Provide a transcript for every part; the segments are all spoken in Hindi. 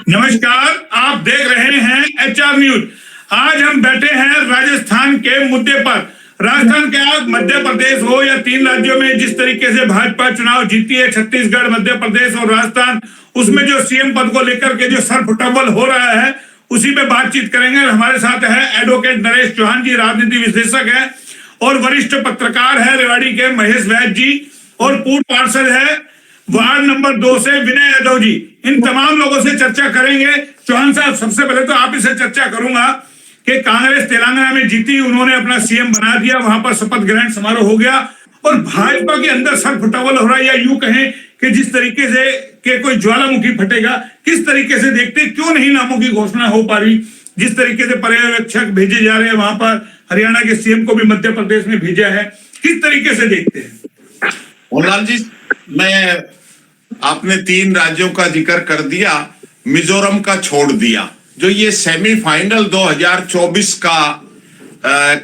नमस्कार, आप देख रहे हैं HR न्यूज। आज हम बैठे हैं राजस्थान के मुद्दे पर। राजस्थान क्या मध्य प्रदेश हो या 3 राज्यों में जिस तरीके से भाजपा चुनाव जीती है, छत्तीसगढ़, मध्य प्रदेश और राजस्थान, उसमें जो सीएम पद को लेकर के जो सरफुटबल हो रहा है, उसी पे बातचीत करेंगे। हमारे साथ है एडवोकेट नरेश चौहान जी, राजनीति विश्लेषक है और वरिष्ठ पत्रकार है रेवाड़ी के महेश वैद्य जी, और पूर्व पार्षद है वार्ड नंबर 2 से विनय यादव जी। इन तमाम लोगों से चर्चा करेंगे। चौहान साहब, सबसे पहले तो आप इससे चर्चा करूंगा कि कांग्रेस तेलंगाना में जीती, उन्होंने अपना सीएम बना दिया, वहां पर शपथ ग्रहण समारोह हो गया, और भाजपा के अंदर सरफुटबल हो रहा है, या यूं कहें कि जिस तरीके से कि कोई ज्वालामुखी फटेगा, किस तरीके से देखते, क्यों नहीं नामों की घोषणा हो पा रही? जिस तरीके से पर्यवेक्षक भेजे जा रहे हैं, वहां पर हरियाणा के सीएम को भी मध्य प्रदेश में भेजा है, किस तरीके से देखते हैं? मोहनलाल जी, मैं आपने 3 राज्यों का जिक्र कर दिया, मिजोरम का छोड़ दिया। जो ये सेमीफाइनल 2024 का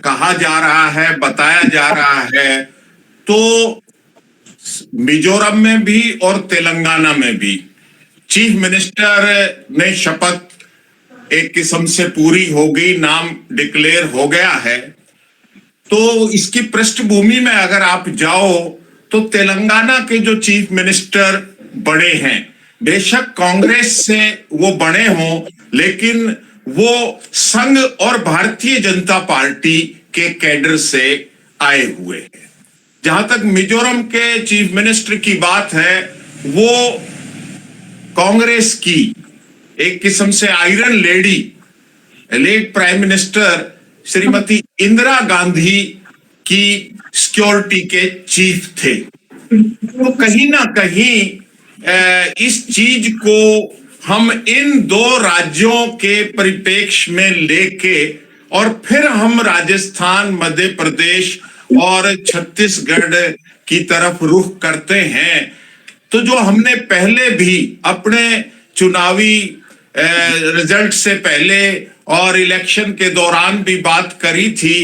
कहा जा रहा है, बताया जा रहा है, तो मिजोरम में भी और तेलंगाना में भी चीफ मिनिस्टर ने शपथ एक किस्म से पूरी हो गई, नाम डिक्लेयर हो गया है। तो इसकी पृष्ठभूमि में अगर आप जाओ तो तेलंगाना के जो चीफ मिनिस्टर बड़े हैं, बेशक कांग्रेस से वो बने हों, लेकिन वो संघ और भारतीय जनता पार्टी के कैडर से आए हुए हैं। जहां तक मिजोरम के चीफ मिनिस्टर की बात है, वो कांग्रेस की एक किस्म से iron lady, late prime minister Shrimati Indira Gandhi की सिक्योरिटी के चीफ थे। तो कहीं ना कहीं इस चीज को हम इन 2 राज्यों के परिप्रेक्ष्य में लेके और फिर हम राजस्थान, मध्य प्रदेश और छत्तीसगढ़ की तरफ रुख करते हैं, तो जो हमने पहले भी अपने चुनावी रिजल्ट से पहले और इलेक्शन के दौरान भी बात करी थी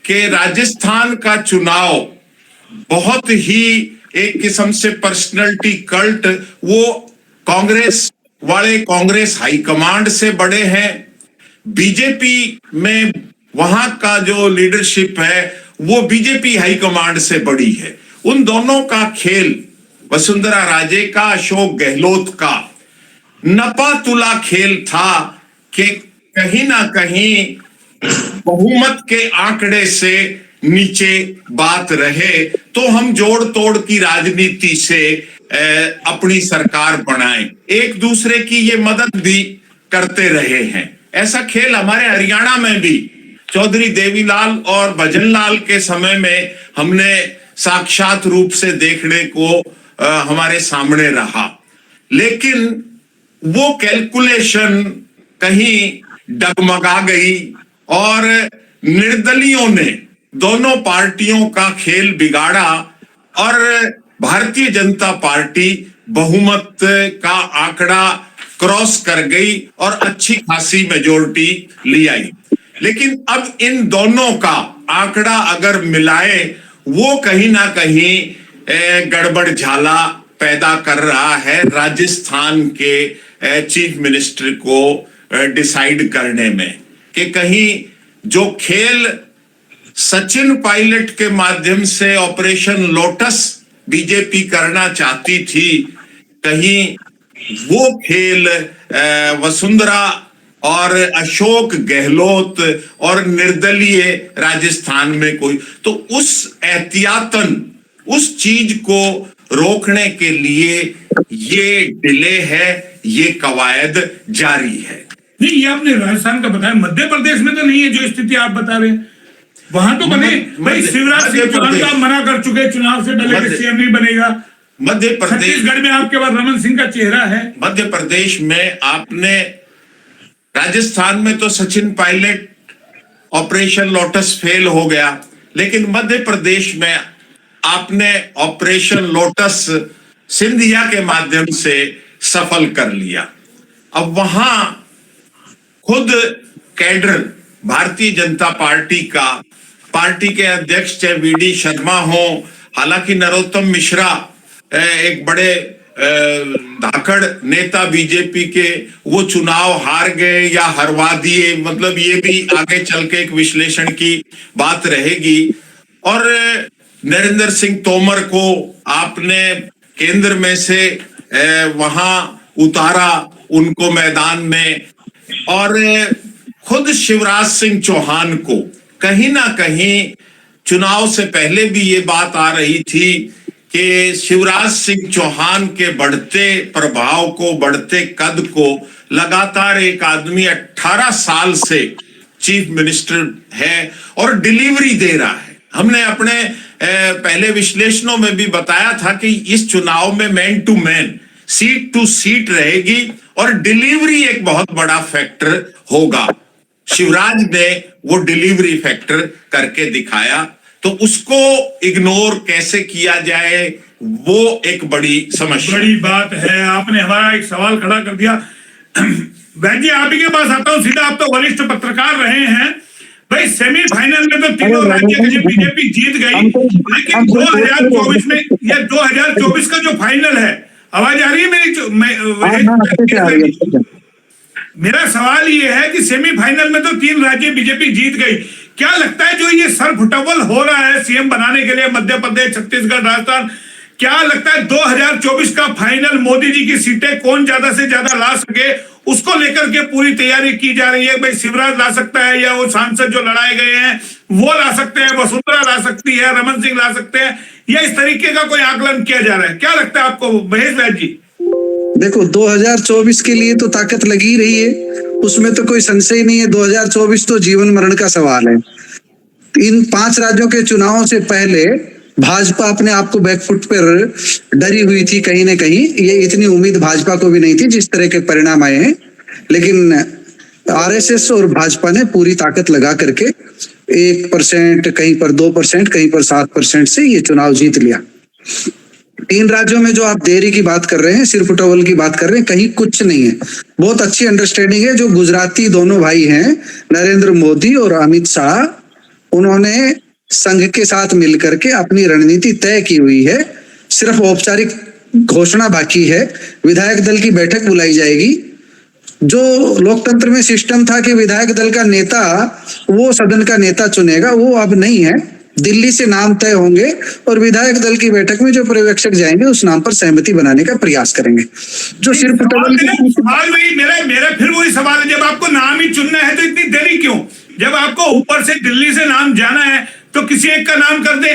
कि राजस्थान का चुनाव बहुत ही एक किस्म से पर्सनैलिटी कल्ट, वो कांग्रेस वाले कांग्रेस हाईकमांड से बड़े हैं, बीजेपी में वहां का जो लीडरशिप है वो बीजेपी हाईकमांड से बड़ी है। उन दोनों का खेल, वसुंधरा राजे का, अशोक गहलोत का नपा तुला खेल था कि कहीं ना कहीं बहुमत के आंकड़े से नीचे बात रहे तो हम जोड़ तोड़ की राजनीति से अपनी सरकार बनाएं, एक दूसरे की ये मदद भी करते रहे हैं। ऐसा खेल हमारे हरियाणा में भी चौधरी देवीलाल और भजनलाल के समय में हमने साक्षात रूप से देखने को हमारे सामने रहा। लेकिन वो कैलकुलेशन कहीं डगमगा गई और निर्दलियों ने दोनों पार्टियों का खेल बिगाड़ा और भारतीय जनता पार्टी बहुमत का आंकड़ा क्रॉस कर गई और अच्छी खासी मेजोरिटी ले आई। लेकिन अब इन दोनों का आंकड़ा अगर मिलाए, वो कहीं ना कहीं गड़बड़ झाला पैदा कर रहा है राजस्थान के चीफ मिनिस्टर को डिसाइड करने में, कि कहीं जो खेल सचिन पायलट के माध्यम से ऑपरेशन लोटस बीजेपी करना चाहती थी, कहीं वो खेल वसुंधरा और अशोक गहलोत और निर्दलीय राजस्थान में कोई, तो उस एहतियातन उस चीज को रोकने के लिए ये डिले है, ये कवायद जारी है। नहीं, ये आपने राजस्थान का बताया, मध्य प्रदेश में तो नहीं है जो स्थिति आप बता रहे हैं। वहां तो बने भाई, शिवराज सिंह चौहान का मना कर चुके चुनाव से पहले सीएम नहीं बनेगा। मध्य प्रदेश, छत्तीसगढ़ में आपके पास रमन सिंह का चेहरा है। मध्य प्रदेश में आपने, राजस्थान में तो Sachin Pilot operation lotus fail हो गया, लेकिन मध्य प्रदेश में आपने ऑपरेशन लोटस सिंधिया के माध्यम से सफल कर लिया। अब वहां खुद कैडर भारतीय जनता पार्टी का, पार्टी के अध्यक्ष चाहे वीडी शर्मा हो, हालांकि नरोत्तम मिश्रा एक बड़े धाकड़ नेता बीजेपी के वो चुनाव हार गए या हरवा दिए, मतलब ये भी आगे चल के एक विश्लेषण की बात रहेगी। और नरेंद्र सिंह तोमर को आपने केंद्र में से वहां उतारा उनको मैदान में, और खुद शिवराज सिंह चौहान को कहीं ना कहीं चुनाव से पहले भी ये बात आ रही थी कि शिवराज सिंह चौहान के बढ़ते प्रभाव को, बढ़ते कद को, लगातार एक आदमी 18 साल से चीफ मिनिस्टर है और डिलीवरी दे रहा है। हमने अपने पहले विश्लेषणों में भी बताया था कि इस चुनाव में man to man, seat to seat रहेगी और डिलीवरी एक बहुत बड़ा फैक्टर होगा। शिवराज ने वो डिलीवरी फैक्टर करके दिखाया, तो उसको इग्नोर कैसे किया जाए वो एक बड़ी समस्या, बड़ी बात है। आपने हमारा एक सवाल खड़ा कर दिया। वैद्य जी, आप ही के पास आता हूं सीधा, आप तो वरिष्ठ पत्रकार रहे हैं भाई। सेमीफाइनल में तो तीनों राज्य की बीजेपी जीत गई, लेकिन 2024 में या 2024 का जो फाइनल है, आवाज आ रही है मेरी? मेरा सवाल ये है कि सेमीफाइनल में तो 3 राज्य बीजेपी जीत गई। क्या लगता है जो ये सरफुटबल हो रहा है सीएम बनाने के लिए मध्य प्रदेश, छत्तीसगढ़, राजस्थान, क्या लगता है 2024 का फाइनल मोदी जी की सीटें कौन ज्यादा से ज्यादा ला सके, उसको लेकर के पूरी तैयारी की जा रही है? भाई शिवराज ला सकता है या वो सांसद जो लड़ाए गए हैं वो ला सकते हैं, वसुंधरा ला सकती है, रमन सिंह ला सकते हैं, या इस तरीके का कोई आकलन किया जा रहा है? क्या लगता है आपको महेश वैद्य जी? देखो, 2024 के लिए तो ताकत लगी रही है, उसमें तो कोई संशय नहीं है। 2024 तो जीवन मरण का सवाल है। इन 5 राज्यों के चुनावों से पहले भाजपा अपने आप को बैकफुट पर डरी हुई थी कहीं ना कहीं। ये इतनी उम्मीद भाजपा को भी नहीं थी जिस तरह के परिणाम आए हैं, लेकिन आरएसएस और भाजपा ने पूरी ताकत लगा करके 1%, कहीं पर 2%, कहीं पर 7% से ये चुनाव जीत लिया। 3 राज्यों में जो आप देरी की बात कर रहे हैं, सिरपुटोवल की बात कर रहे हैं, कहीं कुछ नहीं है। बहुत अच्छी अंडरस्टैंडिंग है। जो गुजराती दोनों भाई हैं, नरेंद्र मोदी और अमित शाह, उन्होंने संघ के साथ मिलकर के अपनी रणनीति तय की हुई है। सिर्फ औपचारिक घोषणा बाकी है। विधायक दल की बैठक बुलाई जाएगी। जो लोकतंत्र में सिस्टम था कि विधायक दल का नेता वो सदन का नेता चुनेगा, वो अब नहीं है। दिल्ली से नाम तय होंगे और विधायक दल की बैठक में जो पर्यवेक्षक जाएंगे उस नाम पर सहमति बनाने का प्रयास करेंगे। जो सिर्फ मेरा फिर वही सवाल है, जब आपको नाम ही चुनना है तो इतनी देरी क्यों? जब आपको ऊपर से दिल्ली से नाम जाना है तो किसी एक का नाम कर दे।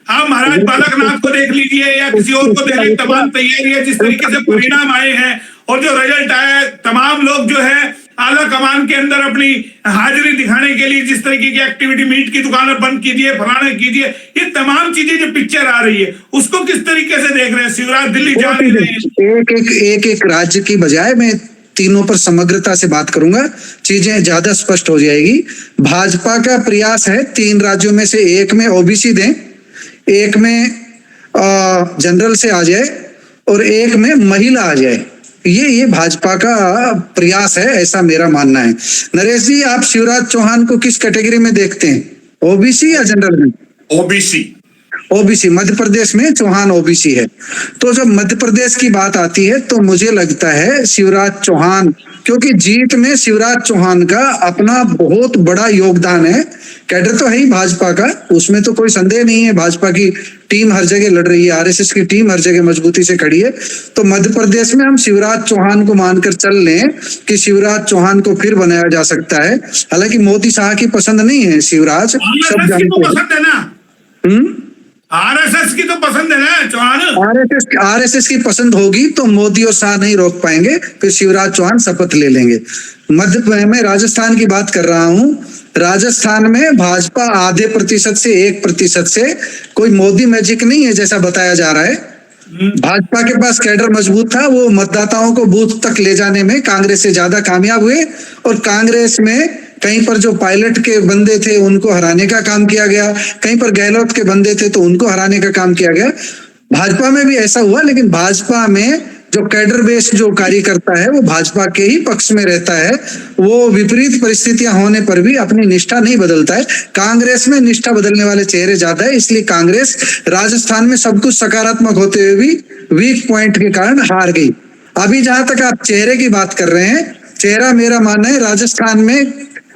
आप महाराज बालकनाथ को देख लीजिए या किसी और को देख लीजिए। तमाम तैयारियां, जिस तरीके से परिणाम आए हैं और जो रिजल्ट आया है, तमाम लोग जो है आला कमान के अंदर अपनी हाजिरी दिखाने के लिए जिस तरीके की एक्टिविटी, मीट की दुकानें बंद कीजिए, फलाना कीजिए, ये तमाम चीजें जो पिक्चर आ रही है उसको किस तरीके से देख रहे हैं? शिवराज दिल्ली जा नहीं रहे हैं। एक राज्य की बजाय मैं तीनों पर समग्रता से बात करूंगा, चीजें ज्यादा स्पष्ट हो जाएगी। भाजपा का प्रयास है 3 राज्यों में से एक में ओबीसी दें, एक में जनरल से आ जाए और एक में महिला आ जाए। ये भाजपा का प्रयास है, ऐसा मेरा मानना है। नरेश जी, आप शिवराज चौहान को किस कैटेगरी में देखते हैं, ओबीसी या जनरल में? ओबीसी। मध्य प्रदेश में चौहान ओबीसी है। तो जब मध्य प्रदेश की बात आती है तो मुझे लगता है शिवराज चौहान, क्योंकि जीत में शिवराज चौहान का अपना बहुत बड़ा योगदान है। कैडर तो है ही भाजपा का, उसमें तो कोई संदेह नहीं है। भाजपा की टीम हर जगह लड़ रही है, आरएसएस की टीम हर जगह मजबूती से खड़ी है। तो मध्य प्रदेश में हम शिवराज चौहान को मानकर चल लें कि शिवराज चौहान को फिर बनाया जा सकता है। हालांकि मोदी शाह की पसंद नहीं है शिवराज, सब जानते हैं। आरएसएस की तो पसंद है ना चौहान। आरएसएस की पसंद होगी तो मोदी और शाह नहीं रोक पाएंगे, फिर शिवराज चौहान शपथ ले लेंगे। मध्य में राजस्थान की बात कर रहा हूं। राजस्थान में भाजपा आधे प्रतिशत से 1% से, कोई मोदी मैजिक नहीं है जैसा बताया जा रहा है। भाजपा के पास कैडर मजबूत था, वो मतदाताओं को बूथ तक ले जाने में कांग्रेस से ज्यादा कामयाब हुए। और कांग्रेस में कहीं पर जो पायलट के बंदे थे उनको हराने का काम किया गया, कहीं पर गहलोत के बंदे थे तो उनको हराने का काम किया गया। भाजपा में भी ऐसा हुआ, लेकिन भाजपा में जो कैडर बेस्ड जो कार्यकर्ता है वो भाजपा के ही पक्ष में रहता है, वो विपरीत परिस्थितियां होने पर भी अपनी निष्ठा नहीं बदलता है। कांग्रेस में निष्ठा बदलने वाले चेहरे ज्यादा है, इसलिए कांग्रेस राजस्थान में सब कुछ सकारात्मक होते हुए भी वीक पॉइंट के कारण हार गई। अभी जहां तक आप चेहरे की बात कर रहे हैं, चेहरा मेरा मानना है राजस्थान में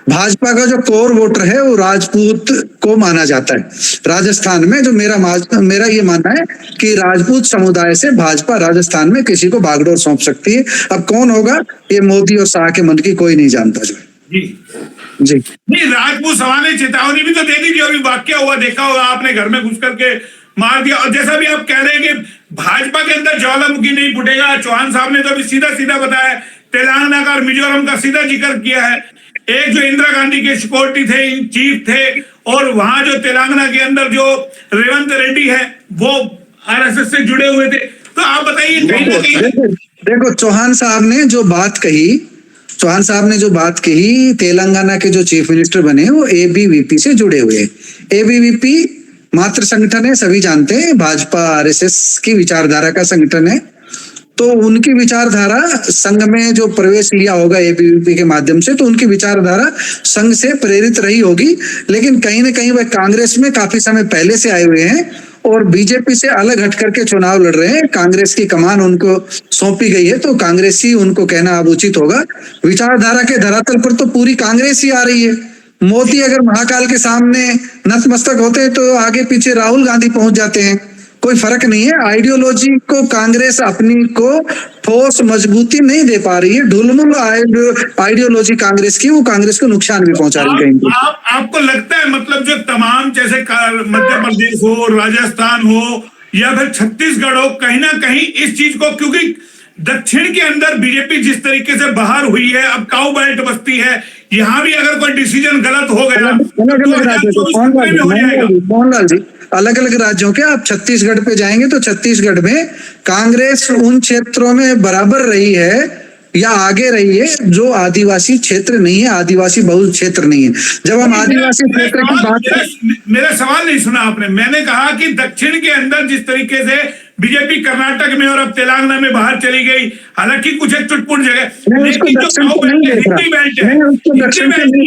भाजपा का जो कोर वोटर है वो राजपूत को माना जाता है। राजस्थान में जो मेरा ये मानना है कि राजपूत समुदाय से भाजपा राजस्थान में किसी को बागडोर सौंप सकती है। अब कौन होगा ये मोदी और शाह के मन की कोई नहीं जानता। जो जी नहीं, राजपूत सभा ने चेतावनी भी तो दे दी, जो अभी वाक्य हुआ देखा होगा आपने, घर में घुस करके मार दिया। और जैसा भी आप कह रहे हैं कि भाजपा के अंदर ज्वालामुखी नहीं फूटेगा, चौहान साहब ने तो अभी सीधा सीधा बताया, तेलंगाना का और मिजोरम का सीधा जिक्र किया है। एक जो इंदिरा गांधी के सिक्योरिटी थे, चीफ थे, और वहां जो तेलंगाना के अंदर जो रेवंत रेड्डी है वो आरएसएस से जुड़े हुए थे। तो आप बताइए, कहीं ना कहीं देखो चौहान साहब ने जो बात कही, तेलंगाना के जो चीफ मिनिस्टर बने वो एबीवीपी से जुड़े हुए हैं। एबीवीपी मात्र संगठन है, सभी जानते हैं, भाजपा आरएसएस की विचारधारा का संगठन है। तो उनकी विचारधारा संघ में जो प्रवेश लिया होगा एबीवीपी के माध्यम से, तो उनकी विचारधारा संघ से प्रेरित रही होगी। लेकिन कहीं ना कहीं वह कांग्रेस में काफी समय पहले से आए हुए हैं और बीजेपी से अलग हट करके चुनाव लड़ रहे हैं। कांग्रेस की कमान उनको सौंपी गई है, तो कांग्रेसी उनको कहना अब उचित होगा। विचारधारा के धरातल पर तो पूरी कांग्रेस ही आ रही है। मोदी अगर महाकाल के सामने नतमस्तक होते हैं तो आगे पीछे राहुल गांधी पहुंच जाते हैं, कोई फर्क नहीं है। आइडियोलॉजी को कांग्रेस अपनी को ठोस मजबूती नहीं दे पा रही है। ढुलमुल आइडियोलॉजी कांग्रेस की, वो कांग्रेस को नुकसान भी पहुंचा रही है। आपको लगता है मतलब जो तमाम जैसे मध्य प्रदेश हो, राजस्थान हो या फिर छत्तीसगढ़ हो, कहीं ना कहीं इस चीज को, क्योंकि दक्षिण के अंदर बीजेपी जिस तरीके से बाहर हुई है, अब काऊ बेल्ट बस्ती है, यहाँ भी अगर कोई डिसीजन गलत हो गया मोहनलाल जी, अलग अलग राज्यों के आप छत्तीसगढ़ पे जाएंगे तो छत्तीसगढ़ में कांग्रेस उन क्षेत्रों में बराबर रही है या आगे रही है जो आदिवासी क्षेत्र नहीं है, आदिवासी बहुल क्षेत्र नहीं है। जब हम आदिवासी क्षेत्र की बात, मेरा सवाल नहीं सुना आपने। मैंने कहा कि दक्षिण के अंदर जिस तरीके से बीजेपी कर्नाटक में और अब तेलंगाना में बाहर चली गई, हालांकि कुछ एक चुटपुट जगह, लेकिन जो हिंदी बेल्ट है,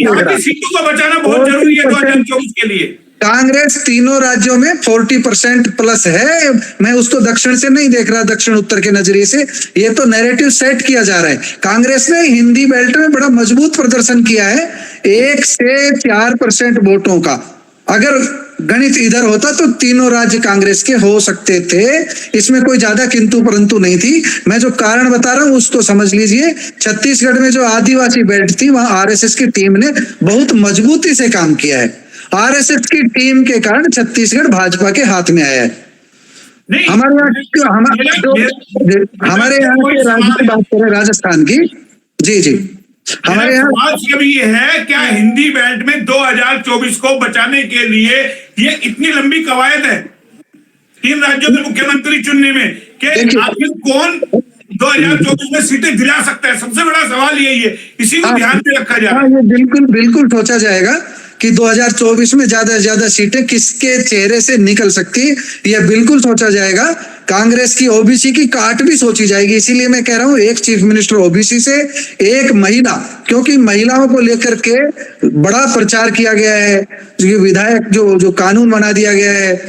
यहाँ की सीटों को बचाना बहुत जरूरी है 2024 के लिए। कांग्रेस तीनों राज्यों में 40% प्लस है। मैं उसको दक्षिण से नहीं देख रहा, दक्षिण उत्तर के नजरिए से। ये तो नैरेटिव सेट किया जा रहा है। कांग्रेस ने हिंदी बेल्ट में बड़ा मजबूत प्रदर्शन किया है, 1 से 4% वोटों का। अगर गणित इधर होता तो तीनों राज्य कांग्रेस के हो सकते थे, इसमें कोई ज्यादा किंतु परंतु नहीं थी। मैं जो कारण बता रहा हूं उसको समझ लीजिए। छत्तीसगढ़ में जो आदिवासी बेल्ट थी, वहां आरएसएस की टीम ने बहुत मजबूती से काम किया है। आरएसएस की टीम के कारण छत्तीसगढ़ भाजपा के हाथ में आया है। हमारे यहाँ के राज्य की बात करें, राजस्थान की, जी हमारे यहाँ सवाल ये है, क्या हिंदी बेल्ट में 2024 को बचाने के लिए ये इतनी लंबी कवायद है 3 राज्यों के मुख्यमंत्री चुनने में, कि आखिर कौन 2024 में सीटें दिला सकता है? सबसे बड़ा सवाल यही है, इसी को ध्यान में रखा जाए। ये बिल्कुल सोचा जाएगा कि 2024 में ज्यादा से ज्यादा सीटें किसके चेहरे से निकल सकती, यह बिल्कुल सोचा जाएगा। कांग्रेस की ओबीसी की काट भी सोची जाएगी। इसीलिए मैं कह रहा हूं एक चीफ मिनिस्टर ओबीसी से, एक महिला, क्योंकि महिलाओं को लेकर के बड़ा प्रचार किया गया है। विधायक जो कानून बना दिया गया है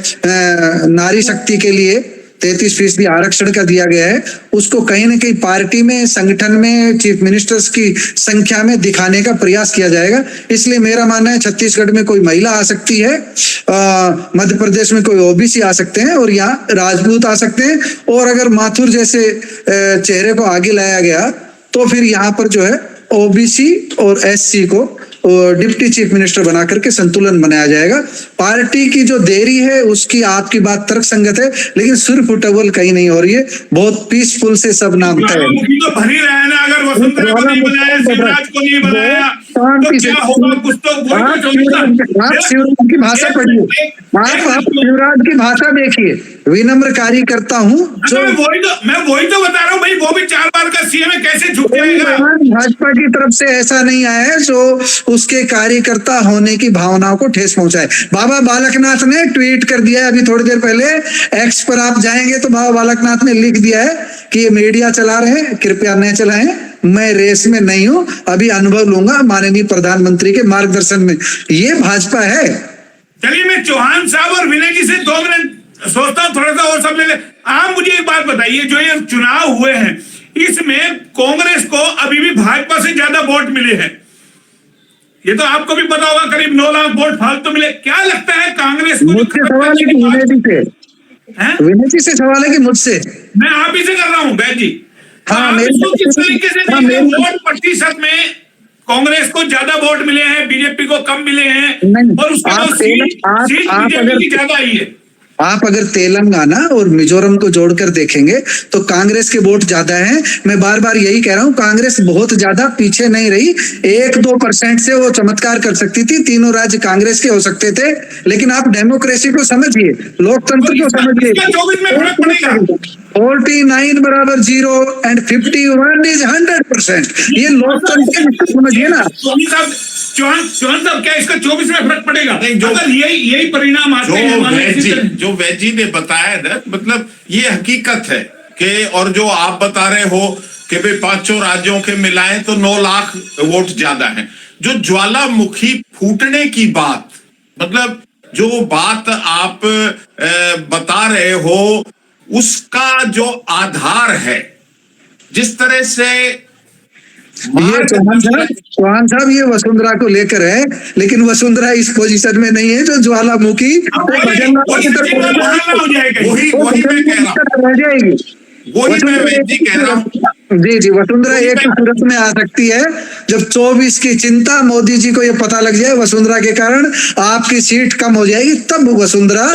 नारी शक्ति के लिए, 33% आरक्षण का दिया गया है, उसको कहीं ना कहीं पार्टी में, संगठन में, चीफ मिनिस्टर्स की संख्या में दिखाने का प्रयास किया जाएगा। इसलिए मेरा मानना है छत्तीसगढ़ में कोई महिला आ सकती है, मध्य प्रदेश में कोई ओबीसी आ सकते हैं और यहाँ राजपूत आ सकते हैं। और अगर माथुर जैसे चेहरे को आगे लाया गया तो फिर यहाँ पर जो है ओबीसी और एससी को डिप्टी चीफ मिनिस्टर बना करके संतुलन बनाया जाएगा। पार्टी की जो देरी है उसकी आपकी बात तर्क संगत है, लेकिन सुर फुटेबल कहीं नहीं हो रही है। बहुत पीसफुल से सब नाम तय है। तो भरी रहे ना, अगर वसुंधरा को नहीं बनाया, शिवराज को नहीं बनाया, तो क्या होगा? कुछ तो आप शिवराज की भाषा पढ़िए, आप शिवराज की भाषा देखिए, विनम्र कार्यकर्ता हूँ। मैं वही तो बता रहा हूँ भाई, वो भी 4 बार का सीएम है, कैसे झुक जाएगा? भाजपा की तरफ से ऐसा नहीं आया है जो उसके कार्यकर्ता होने की भावनाओं को ठेस पहुंचाए। बाबा बालकनाथ ने ट्वीट कर दिया है अभी थोड़ी देर पहले, एक्स पर आप जाएंगे तो बाबा बालकनाथ ने लिख दिया है कि ये मीडिया चला रहे हैं, कृपया न चलाएं, मैं रेस में नहीं हूं, अभी अनुभव लूंगा माननीय प्रधानमंत्री के मार्गदर्शन में। ये भाजपा है। चलिए मैं चौहान साहब और विनय जी से 2 मिनट सोचता हूँ, थोड़ा सा और सब ले ले। आप मुझे एक बात बताइए, जो ये चुनाव हुए हैं इसमें कांग्रेस को अभी भी भाजपा से ज्यादा वोट मिले हैं, ये तो आपको भी पता होगा, करीब 9 लाख वोट फालतू मिले। क्या लगता है कांग्रेस को? मुझसे सवाल है कि विनय जी से सवाल है कि मुझसे? मैं आप ही से कर रहा हूँ बैद जी। हाँ, किस तरीके से देखिए, वोट प्रतिशत में कांग्रेस को ज्यादा वोट मिले हैं, बीजेपी को कम मिले हैं, और उसके बाद सीट बीजेपी की ज्यादा आई है। आप अगर तेलंगाना और मिजोरम को जोड़कर देखेंगे तो कांग्रेस के वोट ज्यादा हैं। मैं बार बार यही कह रहा हूं, कांग्रेस बहुत ज्यादा पीछे नहीं रही। 1-2% से वो चमत्कार कर सकती थी, तीनों राज्य कांग्रेस के हो सकते थे। लेकिन आप डेमोक्रेसी को समझिए, लोकतंत्र को समझिए। 24 में फर्क पड़ेगा। 49 बराबर 0 एंड 51 इज 100%। ये लोकतंत्र समझिए ना। चौहान साहब, क्या इसका 24 में फर्क पड़ेगा? नहीं, अगर यही परिणाम आते हैं जो वैजी ने बताया ना, मतलब ये हकीकत है कि, और जो आप बता रहे हो कि भाई 5 राज्यों के मिलाएं तो 9 लाख वोट ज्यादा हैं। जो ज्वालामुखी फूटने की बात, मतलब जो बात आप बता रहे हो, उसका जो आधार है, जिस तरह से ये चौहान साहब ये वसुंधरा को लेकर है, लेकिन वसुंधरा इस पोजीशन में नहीं है जो ज्वालामुखी वही मैं कह रहा हूँ। जी, वसुंधरा एक सूरत में आ सकती है जब 24 की चिंता मोदी जी को ये पता लग जाए वसुंधरा के कारण आपकी सीट कम हो जाएगी, तब वसुंधरा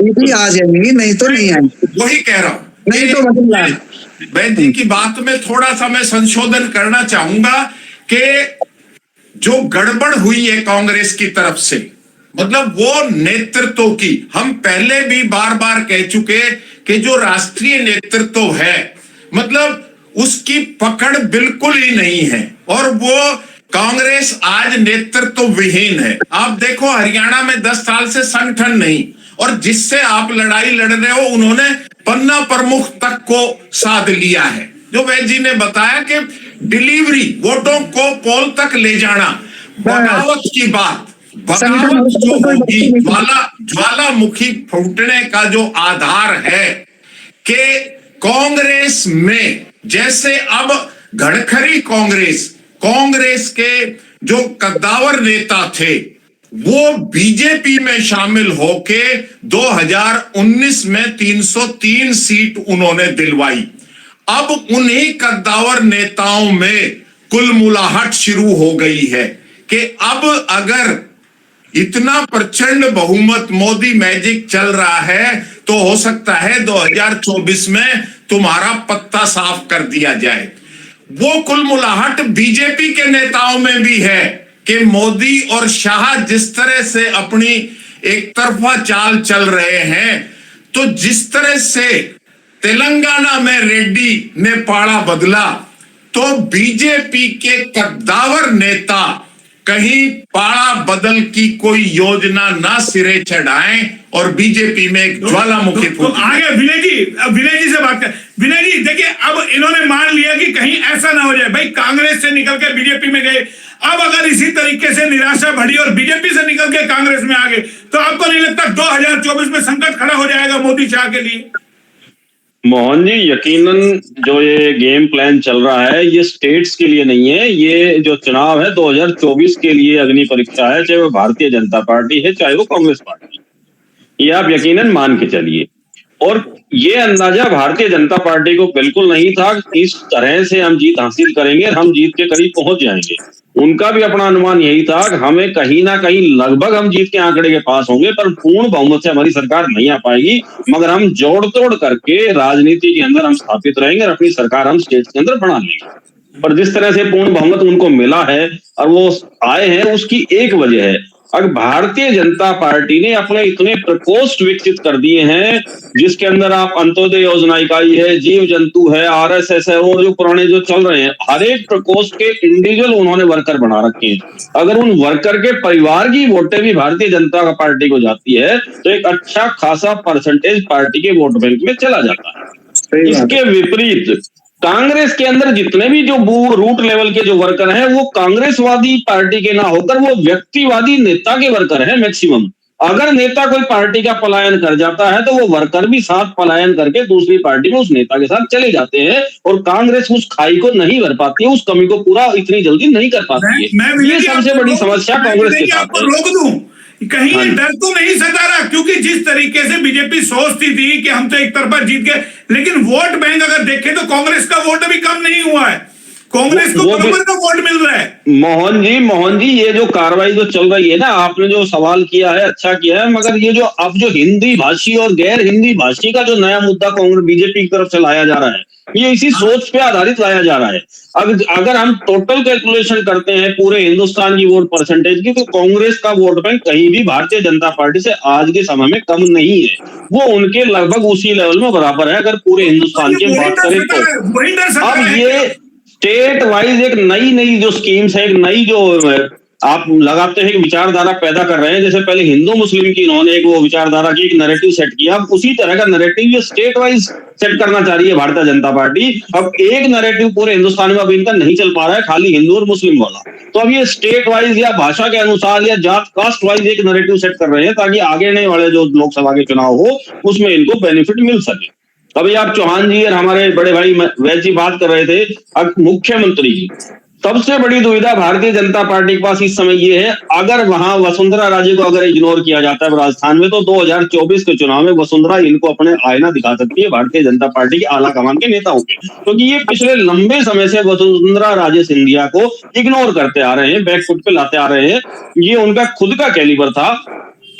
भी आ जाएंगी, नहीं तो नहीं आएंगी। वही कह रहा हूँ, नहीं तो वसुंधरा। वैद्य की बात में थोड़ा सा मैं संशोधन करना चाहूंगा कि जो गड़बड़ हुई है कांग्रेस की तरफ से, मतलब वो नेतृत्व की, हम पहले भी बार बार कह चुके कि जो राष्ट्रीय नेतृत्व है, मतलब उसकी पकड़ बिल्कुल ही नहीं है, और वो कांग्रेस आज नेतृत्व विहीन है। आप देखो हरियाणा में 10 साल से संगठन नहीं, और जिससे आप लड़ाई लड़ रहे हो उन्होंने पन्ना प्रमुख तक को साध लिया है। जो वैद्य जी ने बताया कि डिलीवरी, वोटों को पोल तक ले जाना, बगावत की बात, बगावत जो होगी, ज्वालामुखी फूटने का जो आधार है कि कांग्रेस में, जैसे अब घड़खरी कांग्रेस के जो कद्दावर नेता थे वो बीजेपी में शामिल होके 2019 में 303 सीट उन्होंने दिलवाई। अब उन्हीं कद्दावर नेताओं में कुलमुलाहट शुरू हो गई है कि अब अगर इतना प्रचंड बहुमत मोदी मैजिक चल रहा है तो हो सकता है 2024 में तुम्हारा पत्ता साफ कर दिया जाए। वो कुलमुलाहट बीजेपी के नेताओं में भी है कि मोदी और शाह जिस तरह से अपनी एक तरफा चाल चल रहे हैं, तो जिस तरह से तेलंगाना में रेड्डी ने पाड़ा बदला, तो बीजेपी के कद्दावर नेता कहीं पाड़ा बदल की कोई योजना ना सिरे चढ़ाएं और बीजेपी में एक ज्वालामुखी आगे। विनय जी से बात कर। विनय जी देखिए, अब इन्होंने मान लिया कि कहीं ऐसा ना हो जाए, भाई कांग्रेस से निकल के बीजेपी में गए, अब अगर इसी तरीके से निराशा बढ़ी और बीजेपी से निकल के कांग्रेस में आ गए, तो आपको नहीं लगता 2024 में संकट खड़ा हो जाएगा मोदी शाह के लिए? मोहन जी, यकीनन जो ये गेम प्लान चल रहा है ये स्टेट्स के लिए नहीं है, ये जो चुनाव है 2024 के लिए अग्नि परीक्षा है, चाहे वो भारतीय जनता पार्टी है चाहे वो कांग्रेस पार्टी, ये आप यकीनन मान के चलिए। और ये अंदाजा भारतीय जनता पार्टी को बिल्कुल नहीं था इस तरह से हम जीत हासिल करेंगे और हम जीत के करीब पहुंच जाएंगे। उनका भी अपना अनुमान यही था कि हमें कहीं ना कहीं लगभग हम जीत के आंकड़े के पास होंगे, पर पूर्ण बहुमत से हमारी सरकार नहीं आ पाएगी, मगर हम जोड़ तोड़ करके राजनीति के अंदर हम स्थापित रहेंगे और अपनी सरकार हम स्टेट के अंदर बना लेंगे। पर जिस तरह से पूर्ण बहुमत उनको मिला है और वो आए हैं, उसकी एक वजह है अब भारतीय जनता पार्टी ने अपने इतने प्रकोष्ठ विकसित कर दिए हैं, जिसके अंदर आप अंत्योदय योजना इकाई है, जीव जंतु है, आरएसएस है, और जो पुराने जो चल रहे हैं, हर एक प्रकोष्ठ के इंडिविजुअल उन्होंने वर्कर बना रखे हैं। अगर उन वर्कर के परिवार की वोटें भी भारतीय जनता पार्टी को जाती है तो एक अच्छा खासा परसेंटेज पार्टी के वोट बैंक में चला जाता है। इसके विपरीत कांग्रेस के अंदर जितने भी जो रूट लेवल के जो वर्कर हैं, वो कांग्रेसवादी पार्टी के ना होकर वो व्यक्तिवादी नेता के वर्कर हैं मैक्सिमम। अगर नेता कोई पार्टी का पलायन कर जाता है तो वो वर्कर भी साथ पलायन करके दूसरी पार्टी में उस नेता के साथ चले जाते हैं, और कांग्रेस उस खाई को नहीं भर पाती है, उस कमी को पूरा इतनी जल्दी नहीं कर पाती है। ये सबसे बड़ी समस्या कांग्रेस के साथ है। रोक दूं, कहीं ये डर तो नहीं सता रहा, क्योंकि जिस तरीके से बीजेपी सोचती थी कि हम तो एक तरफा जीत गए, लेकिन वोट बैंक अगर देखें तो कांग्रेस का वोट अभी कम नहीं हुआ है, कांग्रेस को बराबर का वोट मिल रहा है। मोहन जी ये जो कार्रवाई जो चल रही है ना, आपने जो सवाल किया है अच्छा किया है, मगर ये जो अब जो हिंदी भाषी और गैर हिंदी भाषी का जो नया मुद्दा कांग्रेस बीजेपी की तरफ से लाया जा रहा है, ये इसी सोच पे आधारित लाया जा रहा है। अगर हम टोटल कैलकुलेशन करते हैं पूरे हिंदुस्तान की वोट परसेंटेज की, तो कांग्रेस का वोट बैंक कहीं भी भारतीय जनता पार्टी से आज के समय में कम नहीं है, वो उनके लगभग उसी लेवल में बराबर है अगर पूरे हिंदुस्तान की बात करें तो। अब ये स्टेट वाइज एक नई जो स्कीम्स है, एक नई जो आप लगाते हैं कि विचारधारा पैदा कर रहे हैं, जैसे पहले हिंदू मुस्लिम की इन्होंने एक वो विचारधारा की एक नैरेटिव सेट किया, अब उसी तरह का नैरेटिव ये स्टेट वाइज सेट करना चाह रही है भारतीय जनता पार्टी। अब एक नैरेटिव पूरे हिंदुस्तान में अब इनका नहीं चल पा रहा है, खाली हिंदू और मुस्लिम वाला, तो अब ये स्टेट वाइज या भाषा के अनुसार या जात कास्ट वाइज एक नैरेटिव सेट कर रहे हैं, ताकि आगे आने वाले जो लोकसभा के चुनाव हो उसमें इनको बेनिफिट मिल सके। अभी आप चौहान जी और हमारे बड़े भाई वैद्य जी बात कर रहे थे, अब मुख्यमंत्री की सबसे बड़ी दुविधा भारतीय जनता पार्टी के पास इस समय ये है, अगर वहां वसुंधरा राजे को अगर इग्नोर किया जाता है राजस्थान में, तो 2024 के चुनाव में वसुंधरा इनको अपने आईना दिखा सकती है भारतीय जनता पार्टी के आला कमान के नेताओं के, क्योंकि ये पिछले लंबे समय से वसुंधरा राजे सिंधिया को इग्नोर करते आ रहे हैं, बैकफुट पे लाते आ रहे हैं। ये उनका खुद का कैलिबर था,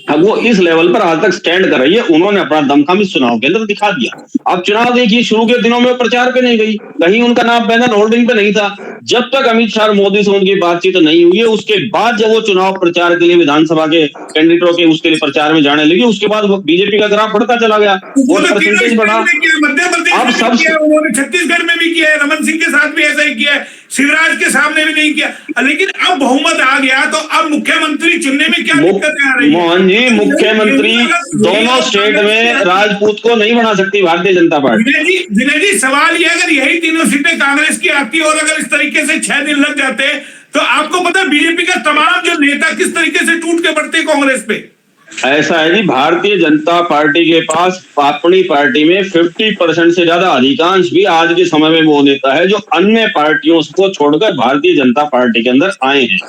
अब वो इस लेवल पर आज तक स्टैंड कर रही है, उन्होंने अपना दमखम इस चुनाव के अंदर दिखा दिया। अब चुनाव देखिए, शुरू के दिनों में प्रचार पे नहीं गई, कहीं उनका नाम बैनर होर्डिंग पे नहीं था, जब तक अमित शाह मोदी से उनकी बातचीत नहीं हुई है, उसके बाद जब वो चुनाव प्रचार के लिए विधानसभा के कैंडिडेटों के उसके लिए प्रचार में जाने लगी, उसके बाद बीजेपी का ग्राफ बढ़ता चला गया, वोट परसेंटेज बढ़ा। अब सब उन्होंने छत्तीसगढ़ में भी किया है, रमन सिंह के साथ भी ऐसा ही किया है, शिवराज के सामने भी नहीं किया, लेकिन अब बहुमत आ गया तो अब मुख्यमंत्री चुनने में क्या दिक्कत आ रही है? मोहन जी, मुख्यमंत्री दोनों स्टेट में राजपूत को नहीं बना सकती भारतीय जनता पार्टी। विनय जी सवाल ये, अगर यही तीनों सीटें कांग्रेस की आती और अगर इस तरीके से 6 दिन लग जाते तो आपको पता बीजेपी का तमाम जो नेता किस तरीके से टूट के पड़ते कांग्रेस पे। ऐसा है जी, भारतीय जनता पार्टी के पास अपनी पार्टी में 50% से ज्यादा अधिकांश भी आज के समय में वो नेता है जो अन्य पार्टियों को छोड़कर भारतीय जनता पार्टी के अंदर आए हैं,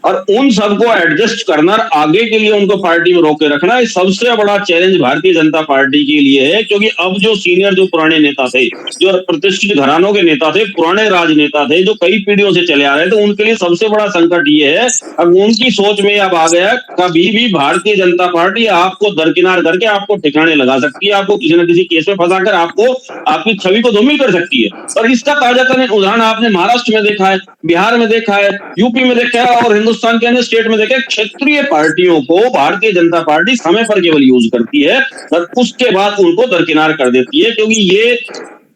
और उन सबको एडजस्ट करना, आगे के लिए उनको पार्टी में रोके रखना, ये सबसे बड़ा चैलेंज भारतीय जनता पार्टी के लिए है। क्योंकि अब जो सीनियर जो पुराने नेता थे, जो प्रतिष्ठित घरानों के नेता थे, पुराने राजनेता थे, जो कई पीढ़ियों से चले आ रहे थे, उनके लिए सबसे बड़ा संकट ये है, अब उनकी सोच में अब आ गया, कभी भी भारतीय जनता पार्टी आपको दरकिनार करके आपको ठिकाने लगा सकती है, आपको किसी न किसी केस में फंसाकर आपको आपकी छवि को धूमिल कर सकती है। और इसका ताजातरीन उदाहरण आपने महाराष्ट्र में देखा है, बिहार में देखा है, यूपी में देखा है, और हिंदुस्तान के अन्य स्टेट में देखें, क्षेत्रीय पार्टियों को भारतीय जनता पार्टी समय पर केवल यूज करती है और उसके बाद उनको दरकिनार कर देती है, क्योंकि ये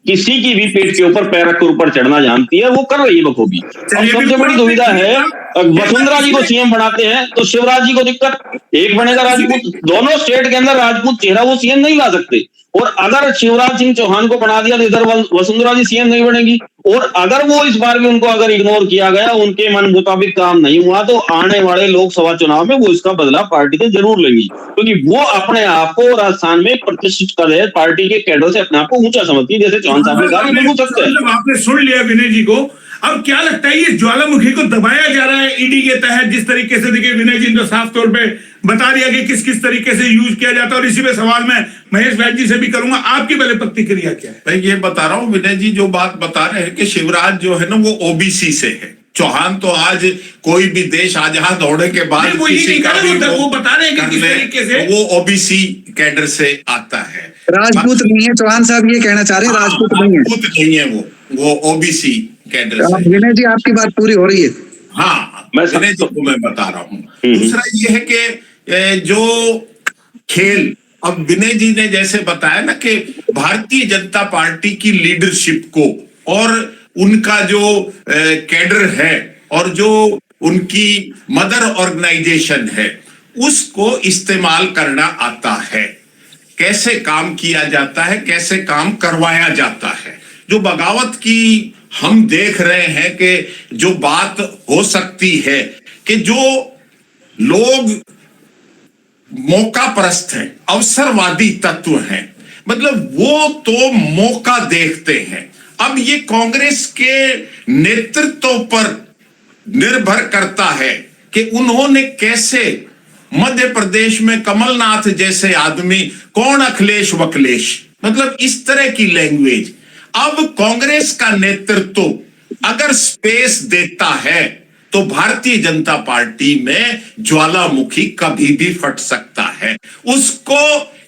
किसी की भी पेट के ऊपर पैर रखकर ऊपर चढ़ना जानती है, वो कर रही है बखूबी। और सबसे बड़ी दुविधा है, वसुंधरा जी को सीएम बनाते हैं तो शिवराज जी को दिक्कत, एक बनेगा राजपूत, दोनों स्टेट के अंदर राजपूत चेहरा वो सीएम नहीं ला सकते, और अगर शिवराज सिंह चौहान को बना दिया तो इधर वसुंधरा जी सीएम नहीं बनेगी, और अगर वो इस बार भी उनको अगर इग्नोर किया गया, उनके मन मुताबिक काम नहीं हुआ, तो आने वाले लोकसभा चुनाव में वो इसका बदला पार्टी से जरूर लेंगी, क्योंकि वो अपने आप को राजस्थान में प्रतिष्ठित कर रहे, पार्टी के कैडर से अपने आप को ऊंचा समझती है, जैसे चौहान साहब ने कहा बिल्कुल सकते हैं। आपने सुन लिया विनय जी को, अब क्या लगता है ये ज्वालामुखी को दबाया जा रहा है ईडी के तहत, जिस तरीके से देखिए विनय जी ने साफ तौर पे बता दिया कि किस किस तरीके से यूज किया जाता है, और इसी में सवाल मैं महेश वैद्य जी से भी करूंगा, आपकी पहले प्रतिक्रिया क्या है? मैं ये बता रहा हूँ, विनय जी जो बात बता रहे हैं कि शिवराज जो है ना वो ओबीसी से है, चौहान तो आज कोई भी देश आजाद होने के बाद वो किसी का भी वो बता रहे हैं कि किस तरीके से वो ओबीसी कैडर से आता है, राजपूत नहीं है। चौहान साहब ये कहना चाह रहे हैं राजपूत नहीं है वो ओबीसी कैडर से। विनय जी आपकी बात पूरी हो रही है। हाँ, विनय जी को मैं बता रहा हूँ। दूसरा ये है कि जो खेल, अब विनय जी ने जैसे बताया ना कि भारतीय जनता पार्टी की लीडरशिप को और उनका जो कैडर है और जो उनकी मदर ऑर्गेनाइजेशन है उसको इस्तेमाल करना आता है, कैसे काम किया जाता है, कैसे काम करवाया जाता है। जो बगावत की हम देख रहे हैं कि जो बात हो सकती है कि जो लोग मौका परस्त हैं, अवसरवादी तत्व हैं, मतलब वो तो मौका देखते हैं। अब ये कांग्रेस के नेतृत्व पर निर्भर करता है कि उन्होंने कैसे मध्य प्रदेश में कमलनाथ जैसे आदमी, कौन अखिलेश वकलेश, मतलब इस तरह की लैंग्वेज। अब कांग्रेस का नेतृत्व अगर स्पेस देता है तो भारतीय जनता पार्टी में ज्वालामुखी कभी भी फट सकता है। उसको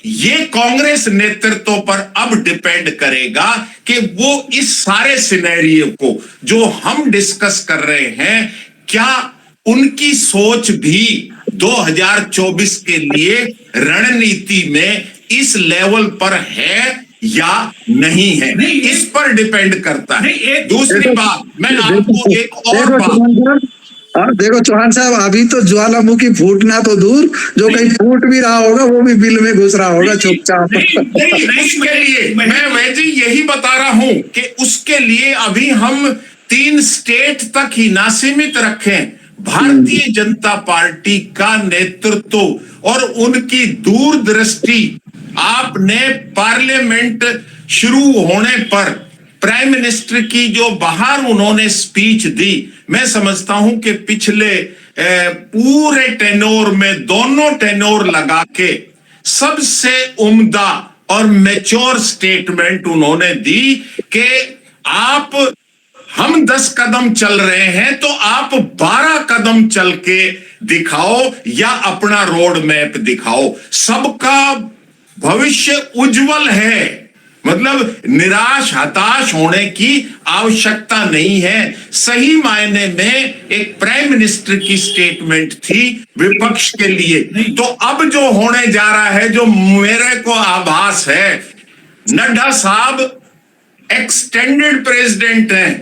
ये कांग्रेस नेतृत्व पर अब डिपेंड करेगा कि वो इस सारे सिनेरियो को जो हम डिस्कस कर रहे हैं, क्या उनकी सोच भी 2024 के लिए रणनीति में इस लेवल पर है या नहीं है, नहीं, इस पर डिपेंड करता है। नहीं, दूसरी बात मैं आपको एक और बात, देखो चौहान साहब, अभी तो ज्वालामुखी फूटना तो दूर, जो कहीं फूट भी रहा होगा वो भी बिल में घुस रहा होगा चुपचाप। इसके लिए मैं वैजी यही बता रहा हूं कि उसके लिए अभी हम 3 स्टेट तक ही ना सीमित रखें। भारतीय जनता पार्टी का नेतृत्व और उनकी दूरदृष्टि, आपने पार्लियामेंट शुरू होने पर प्राइम मिनिस्टर की जो बाहर उन्होंने स्पीच दी, मैं समझता हूं कि पिछले पूरे टेनोर में, दोनों टेनोर लगा के सबसे उम्दा और मैच्योर स्टेटमेंट उन्होंने दी कि हम 10 कदम चल रहे हैं तो आप 12 कदम चल के दिखाओ या अपना रोड मैप दिखाओ। सबका भविष्य उज्जवल है, मतलब निराश हताश होने की आवश्यकता नहीं है। सही मायने में एक प्राइम मिनिस्टर की स्टेटमेंट थी विपक्ष के लिए। तो अब जो होने जा रहा है, जो मेरे को आभास है, नड्डा साहब एक्सटेंडेड प्रेसिडेंट हैं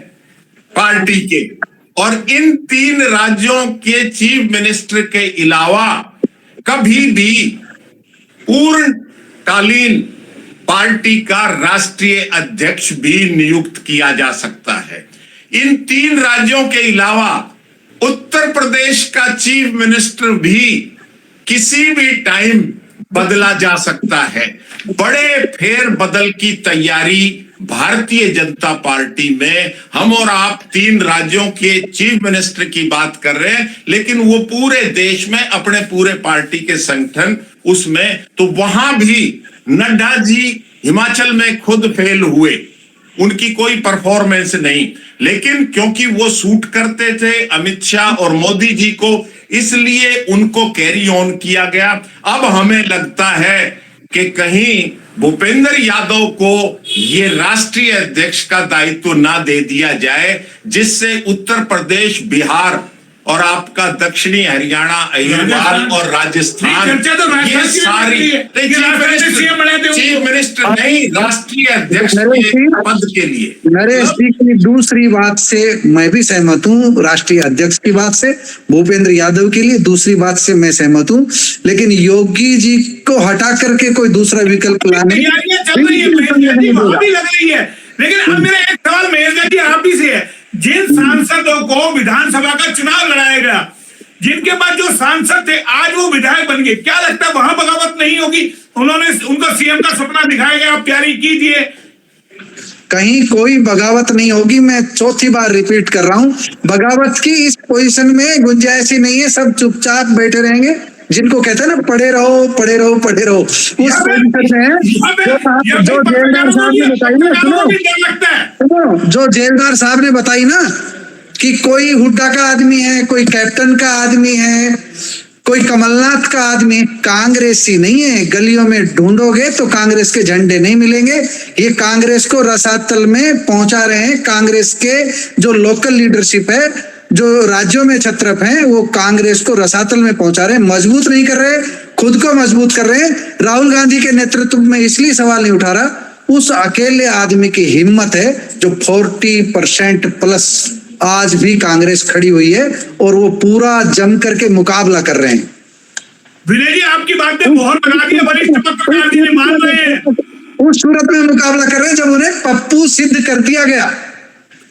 पार्टी के, और इन 3 राज्यों के चीफ मिनिस्टर के अलावा कभी भी पूर्णकालीन पार्टी का राष्ट्रीय अध्यक्ष भी नियुक्त किया जा सकता है। इन 3 राज्यों के अलावा उत्तर प्रदेश का चीफ मिनिस्टर भी किसी भी टाइम बदला जा सकता है। बड़े फेर बदल की तैयारी भारतीय जनता पार्टी में, हम और आप 3 राज्यों के चीफ मिनिस्टर की बात कर रहे हैं, लेकिन वो पूरे देश में अपने पूरे पार्टी के संगठन उसमें, तो वहां भी नड्डा जी हिमाचल में खुद फेल हुए, उनकी कोई परफॉर्मेंस नहीं, लेकिन क्योंकि वो सूट करते थे अमित शाह और मोदी जी को, इसलिए उनको कैरी ऑन किया गया। अब हमें लगता है कि कहीं भूपेंद्र यादव को ये राष्ट्रीय अध्यक्ष का दायित्व ना दे दिया जाए, जिससे उत्तर प्रदेश, बिहार और आपका दक्षिणी हरियाणा, अहिरवाल और राजस्थान, ये सारी चीफ मिनिस्टर नहीं, राष्ट्रीय अध्यक्ष के पद के लिए। नरेश जी की दूसरी बात से मैं भी सहमत हूँ, राष्ट्रीय अध्यक्ष की बात से, भूपेंद्र यादव के लिए दूसरी बात से मैं सहमत हूँ, लेकिन योगी जी को हटा करके कोई दूसरा विकल्प लाने चल रही है। लेकिन अब मेरा एक सवाल महेश जी आप ही से है, जिन सांसदों को विधानसभा का चुनाव लड़ाया गया, जिनके पास जो सांसद थे आज वो विधायक बन गए, क्या लगता है वहां बगावत नहीं होगी? उनको सीएम का सपना दिखाया गया, आप तैयारी कीजिए। कहीं कोई बगावत नहीं होगी। मैं चौथी बार रिपीट कर रहा हूँ, बगावत की इस पोजीशन में गुंजाइश ही नहीं है। सब चुपचाप बैठे रहेंगे, जिनको कहते हैं ना पड़े रहो पड़े रहो पड़े रहो, उस पोजीशन में है। जो जेलदार साहब ने बताई ना, सुनो, जो जेलदार साहब ने बताई ना कि कोई हुड्डा का आदमी है, कोई कैप्टन का आदमी है, कोई कमलनाथ का आदमी, कांग्रेसी नहीं है। गलियों में ढूंढोगे तो कांग्रेस के झंडे नहीं मिलेंगे। ये कांग्रेस को रसातल में पहुंचा रहे हैं। कांग्रेस के जो लोकल लीडरशिप है जो राज्यों में छत्रप हैं वो कांग्रेस को रसातल में पहुंचा रहे हैं, मजबूत नहीं कर रहे, खुद को मजबूत कर रहे हैं। राहुल गांधी के नेतृत्व में इसलिए सवाल नहीं उठा रहा, उस अकेले आदमी की हिम्मत है जो 40% प्लस आज भी कांग्रेस खड़ी हुई है और वो पूरा जम करके मुकाबला कर रहे हैं। विनय जी आपकी बातें मोहर लगा दी है, वरिष्ठ पत्रकार जी ने मान रहे हैं। उस सूरत में मुकाबला कर रहे हैं जब उन्हें पप्पू सिद्ध कर दिया गया।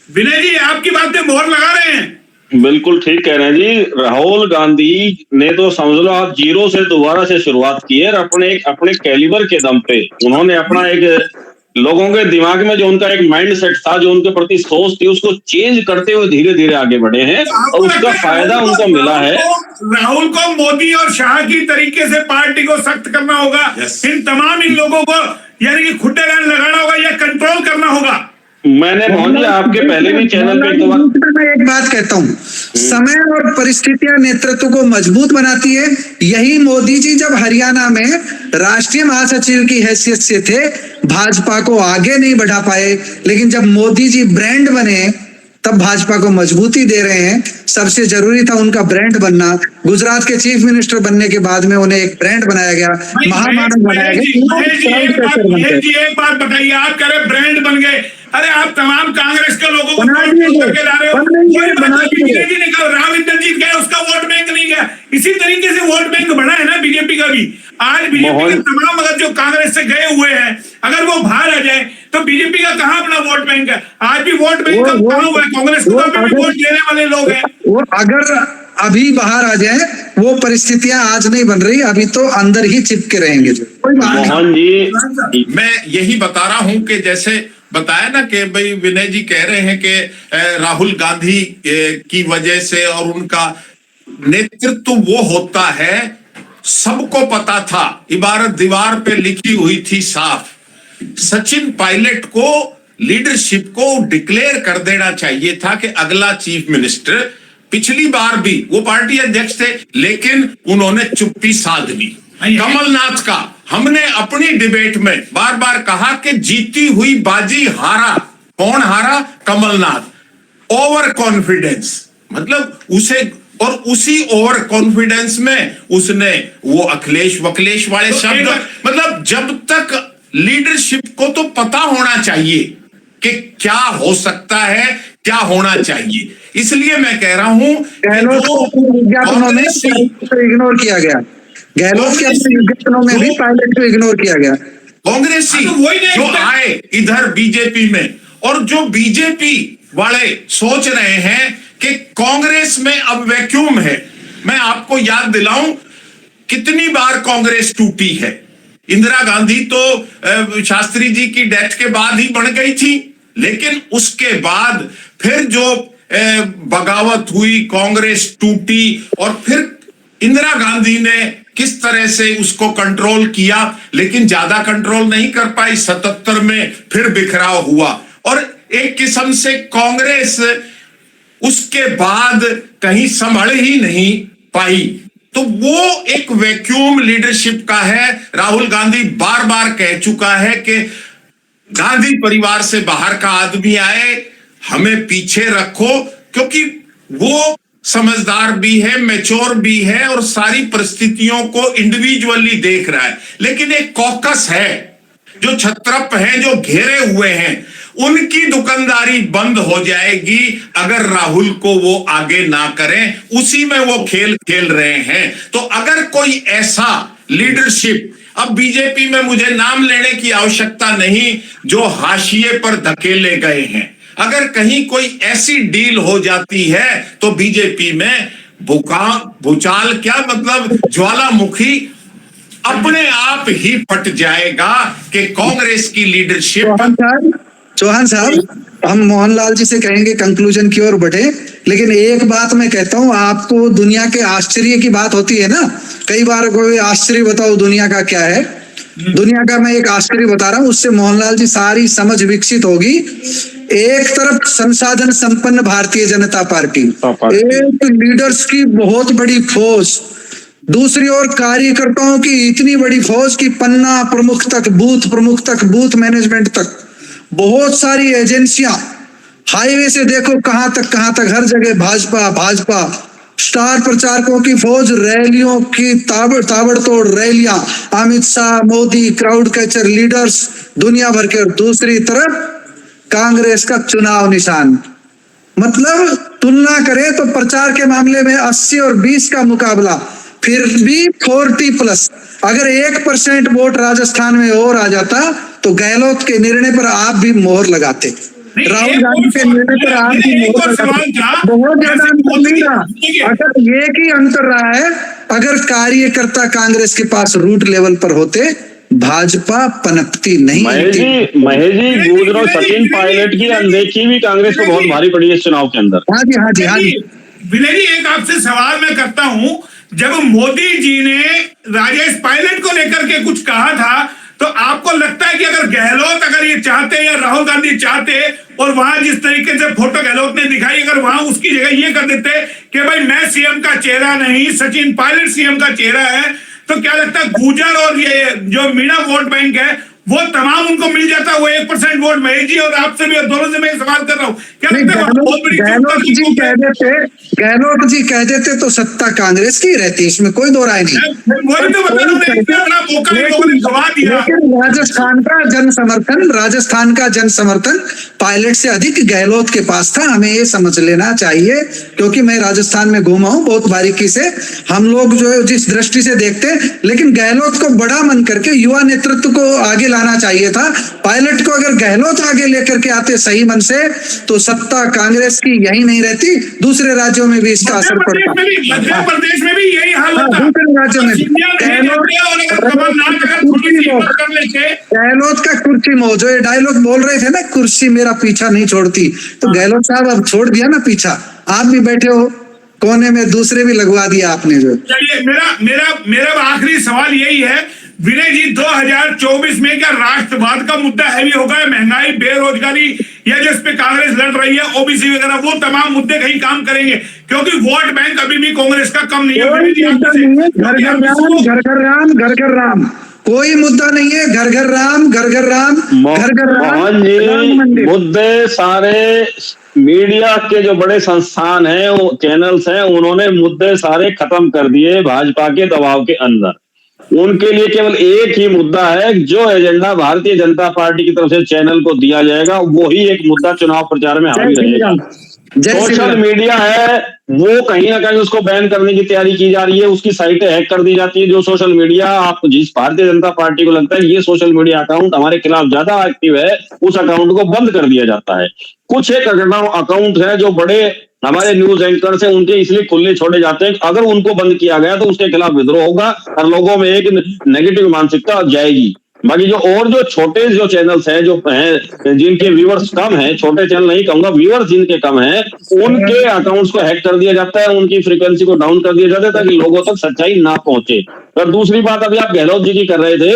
विनय जी आपकी बातें मोहर लगा रहे हैं। बिल्कुल ठीक कह रहे हैं जी। राहुल गांधी ने तो समझ लो आप जीरो से दोबारा से शुरुआत की है, और अपने कैलिबर के दम पे उन्होंने अपना एक लोगों के दिमाग में जो उनका एक माइंड सेट था, जो उनके प्रति सोच थी, उसको चेंज करते हुए धीरे धीरे आगे बढ़े हैं और उसका फायदा उनको मिला है। राहुल को मोदी और शाह की तरीके से पार्टी को सख्त करना होगा। इन तमाम इन लोगों को यानी कि खुड्डेगान लगाना होगा या कंट्रोल करना होगा। मैंने मोहन जी आपके पहले भी चैनल पे मैं एक बात कहता हूँ, समय और परिस्थितियां नेतृत्व को मजबूत बनाती है। यही मोदी जी जब हरियाणा में राष्ट्रीय महासचिव की हैसियत से थे, भाजपा को आगे नहीं बढ़ा पाए, लेकिन जब मोदी जी ब्रांड बने तब भाजपा को मजबूती दे रहे हैं। सबसे जरूरी था उनका ब्रांड बनना। गुजरात के चीफ मिनिस्टर बनने के बाद में उन्हें एक ब्रांड बनाया गया, महामानव बनाया गया। एक बात बताइए, आप कह रहे ब्रांड बन गए, अरे आप तमाम कांग्रेस के लोगों को बना दिए करके ला रहे हो। बीजेपी ने कहा राम इंद्रजीत गए, उसका वोट बैंक नहीं गया। इसी तरीके से वोट बैंक बढ़ा है ना बीजेपी का भी। आज बीजेपी के तमाम अगर जो कांग्रेस से गए हुए हैं अगर वो बाहर आ जाए तो बीजेपी का कहाँ अपना वोट बैंक है? आज भी वोट बैंक कहाँ हुआ है? कांग्रेस को भी वोट देने वाले लोग हैं। वो अगर अभी बाहर आ जाए, वो परिस्थितियां आज नहीं बन रही, अभी तो अंदर ही चिपके रहेंगे। मोहन जी मैं यही बता रहा हूं कि जैसे बताया ना कि भाई विनय जी कह रहे हैं कि राहुल गांधी की वजह से और उनका नेतृत्व वो होता है, सबको पता था, इबारत दीवार पे लिखी हुई थी साफ। सचिन पायलट को लीडरशिप को डिक्लेयर कर देना चाहिए था कि अगला चीफ मिनिस्टर। पिछली बार भी वो पार्टी अध्यक्ष थे लेकिन उन्होंने चुप्पी साध ली। कमलनाथ का हमने अपनी डिबेट में बार बार कहा कि जीती हुई बाजी हारा। कौन हारा? कमलनाथ। ओवर कॉन्फिडेंस, मतलब उसे, और उसी ओवर कॉन्फिडेंस में उसने वो अखिलेश वकलेश वाले शब्द, मतलब जब तक लीडरशिप को तो पता होना चाहिए कि क्या हो सकता है, क्या होना चाहिए। इसलिए मैं कह रहा हूं गहलोत को इग्नोर किया गया, गहलोत के अपने विज्ञापनों में भी पायलट को इग्नोर किया गया। कांग्रेसी जो आए इधर बीजेपी में, और जो बीजेपी वाले सोच रहे हैं कि कांग्रेस में अब वैक्यूम है। मैं आपको याद दिलाऊं कितनी बार कांग्रेस टूटी है। इंदिरा गांधी तो शास्त्री जी की डेथ के बाद ही बन गई थी, लेकिन उसके बाद फिर जो बगावत हुई, कांग्रेस टूटी, और फिर इंदिरा गांधी ने किस तरह से उसको कंट्रोल किया, लेकिन ज्यादा कंट्रोल नहीं कर पाई। 77 में फिर बिखराव हुआ और एक किस्म से कांग्रेस उसके बाद कहीं संभल ही नहीं पाई। तो वो एक वैक्यूम लीडरशिप का है। राहुल गांधी बार बार कह चुका है कि गांधी परिवार से बाहर का आदमी आए, हमें पीछे रखो, क्योंकि वो समझदार भी है, मैच्योर भी है और सारी परिस्थितियों को इंडिविजुअली देख रहा है। लेकिन एक कॉकस है, जो छत्रप हैं, जो घेरे हुए हैं, उनकी दुकानदारी बंद हो जाएगी अगर राहुल को वो आगे ना करें। उसी में वो खेल खेल रहे हैं। तो अगर कोई ऐसा लीडरशिप, अब बीजेपी में मुझे नाम लेने की आवश्यकता नहीं, जो हाशिए पर धकेले गए हैं, अगर कहीं कोई ऐसी डील हो जाती है तो बीजेपी में भूचाल क्या, मतलब ज्वालामुखी अपने आप ही फट जाएगा कि कांग्रेस की लीडरशिप। चौहान साहब, हम मोहनलाल जी से कहेंगे कंक्लूजन की ओर बढ़े, लेकिन एक बात मैं कहता हूं, आपको दुनिया के आश्चर्य की बात होती है ना, कई बार कोई आश्चर्य बताओ दुनिया का क्या है। दुनिया का मैं एक आश्चर्य बता रहा हूं, उससे मोहनलाल जी सारी समझ विकसित होगी। एक तरफ संसाधन संपन्न भारतीय जनता पार्टी, एक लीडर्स की बहुत बड़ी फौज, दूसरी ओर कार्यकर्ताओं की इतनी बड़ी फौज की पन्ना प्रमुख तक, बूथ प्रमुख तक, बूथ मैनेजमेंट तक बहुत सारी एजेंसियां हाईवे से देखो कहां तक हर जगह भाजपा भाजपा। स्टार प्रचारकों की फौज, रैलियों की ताबड़तोड़ रैलियां, Amit Shah, Modi, crowd catcher leaders दुनिया भर के। दूसरी तरफ कांग्रेस का चुनाव निशान। मतलब तुलना करें तो प्रचार के मामले में 80 और 20 का मुकाबला, फिर भी 40+। अगर 1% वोट राजस्थान में और आ जाता तो गहलोत के निर्णय पर आप भी मोहर लगाते, राहुल गांधी के निर्णय पर आप भी मोहर लगाते। बहुत ज्यादा अंतर नहीं रहा। अगर एक ही अंतर रहा है, अगर कार्यकर्ता कांग्रेस के पास रूट लेवल पर होते, भाजपा पनपती नहीं। महेश जी गुजरों सचिन पायलट की अनदेखी भी कांग्रेस को बहुत भारी पड़ी है इस चुनाव के अंदर। हाँ जी। विनय जी, एक आपसे सवाल मैं करता हूं, जब मोदी जी ने राजेश पायलट को लेकर के कुछ कहा था, तो आपको लगता है कि अगर गहलोत अगर ये चाहते या राहुल गांधी चाहते और वहां जिस तरीके से फोटो गहलोत ने दिखाई, अगर वहां उसकी जगह ये कर देते कि भाई मैं सीएम का चेहरा नहीं, सचिन पायलट सीएम का चेहरा है, तो क्या लगता है गुर्जर और ये जो मीणा वोट बैंक है वो तमाम उनको मिल जाता? वो 1% वोट महेश जी और आपसे भी, दोनों से मैं सवाल कर रहा हूँ, क्या लगता है बहुत बड़ी गहलोत जी कह देते तो सत्ता कांग्रेस की रहती, इसमें कोई दो राय नहीं। वही तो बता रहा हूं, इतना बड़ा मौका इन लोगों ने गवा दिया। लेकिन राजस्थान का जन समर्थन पायलट से अधिक गहलोत के पास था, हमें ये समझ लेना चाहिए। क्योंकि मैं राजस्थान में घूमा हूं बहुत बारीकी से, हम लोग जो जिस दृष्टि से देखते हैं, लेकिन गहलोत को बड़ा मन करके युवा नेतृत्व को आगे लाना चाहिए था। पायलट को अगर गहलोत आगे लेकर के आते सही मन से, तो सत्ता कांग्रेस की यही नहीं रहती, दूसरे राज्यों में भी इसका असर पड़ता। मध्य प्रदेश में भी यही हाल होता, दूसरे राज्यों में गहलोत का कुर्सी मोह, जो ये डायलॉग बोल रहे थे ना, कुर्सी मेरा पीछा नहीं छोड़ती, तो गहलोत साहब अब छोड़ दिया ना पीछा, आप भी बैठे हो कोने में, दूसरे भी लगवा दिया आपने। जो चलिए, मेरा आखिरी सवाल यही है विनय जी, 2024 में क्या राष्ट्रवाद का मुद्दा हैवी होगा? महंगाई, बेरोजगारी, या जो इस पे कांग्रेस लड़ रही है, ओबीसी वगैरह, वो तमाम मुद्दे कहीं काम करेंगे? क्योंकि वोट बैंक अभी भी कांग्रेस का कम नहीं है। घर घर राम, कोई मुद्दा नहीं है। घर घर राम, घर घर राम, घर घर राम। मुद्दे सारे मीडिया के जो बड़े संस्थान हैं, वो चैनल्स हैं, उन्होंने मुद्दे सारे खत्म कर दिए भाजपा के दबाव के अंदर। उनके लिए केवल एक ही मुद्दा है, जो एजेंडा भारतीय जनता पार्टी की तरफ से चैनल को दिया जाएगा वो ही एक मुद्दा चुनाव प्रचार में हावी रहेगा। सोशल मीडिया है वो कहीं ना कहीं उसको बैन करने की तैयारी की जा रही है, उसकी साइटें हैक कर दी जाती है। जो सोशल मीडिया, आप जिस भारतीय जनता पार्टी को लगता है ये सोशल मीडिया अकाउंट हमारे खिलाफ ज्यादा एक्टिव है, उस अकाउंट को बंद कर दिया जाता है। कुछ एक अकाउंट है जो बड़े हमारे न्यूज एंकर्स हैं, उनके इसलिए खुले छोड़े जाते हैं, अगर उनको बंद किया गया तो उसके खिलाफ विद्रोह होगा और लोगों में एक नेगेटिव मानसिकता जाएगी। बाकी जो छोटे जो चैनल्स हैं, जो हैं जिनके व्यूअर्स कम हैं, छोटे चैनल नहीं कहूंगा, व्यूअर्स जिनके कम हैं, उनके अकाउंट्स को हैक कर दिया जाता है, उनकी फ्रीक्वेंसी को डाउन कर दिया जाता है ताकि लोगों तक सच्चाई ना पहुंचे। और दूसरी बात, अभी आप गहलोत जी की कर रहे थे,